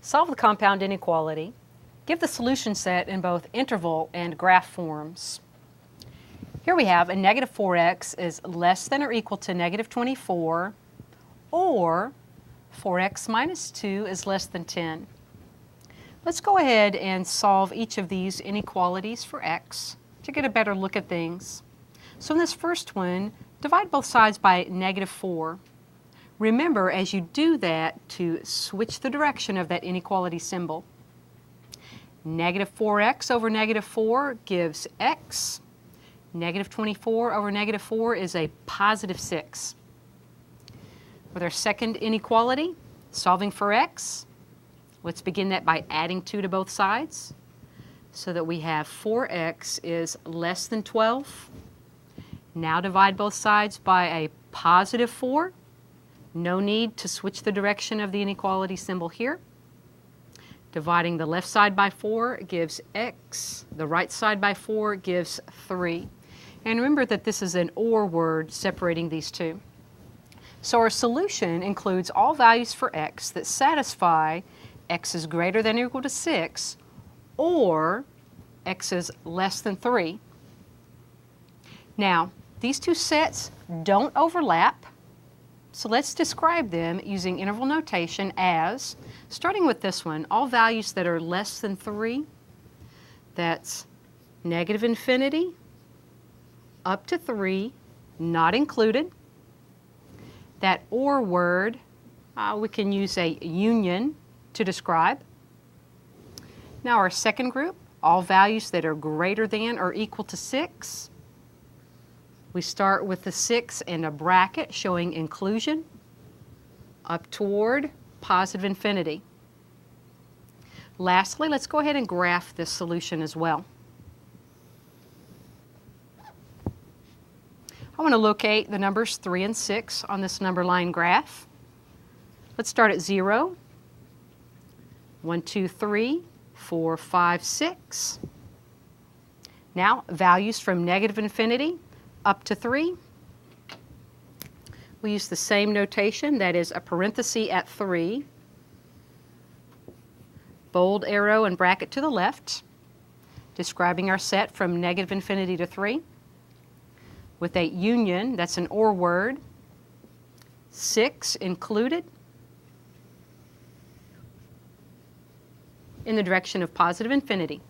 Solve the compound inequality. Give the solution set in both interval and graph forms. Here we have a negative 4x is less than or equal to negative 24, or 4x minus 2 is less than 10. Let's go ahead and solve each of these inequalities for x to get a better look at things. So in this first one, divide both sides by negative 4. Remember, as you do that, to switch the direction of that inequality symbol. Negative 4x over negative 4 gives x. Negative 24 over negative 4 is a positive 6. With our second inequality, solving for x, let's begin that by adding 2 to both sides so that we have 4x is less than 12. Now divide both sides by a positive 4. No need to switch the direction of the inequality symbol here. Dividing the left side by 4 gives x. The right side by 4 gives 3. And remember that this is an or word separating these two. So our solution includes all values for x that satisfy x is greater than or equal to 6 or x is less than 3. Now, these two sets don't overlap. So let's describe them using interval notation as, starting with this one, all values that are less than 3, that's negative infinity, up to 3, not included. That or word, we can use a union to describe. Now our second group, all values that are greater than or equal to 6. We start with the 6 in a bracket showing inclusion up toward positive infinity. Lastly, let's go ahead and graph this solution as well. I want to locate the numbers 3 and 6 on this number line graph. Let's start at 0. 1, 2, 3, 4, 5, 6. Now, values from negative infinity up to 3. We use the same notation, that is a parenthesis at 3, bold arrow and bracket to the left, describing our set from negative infinity to 3. With a union, that's an or word, 6 included in the direction of positive infinity.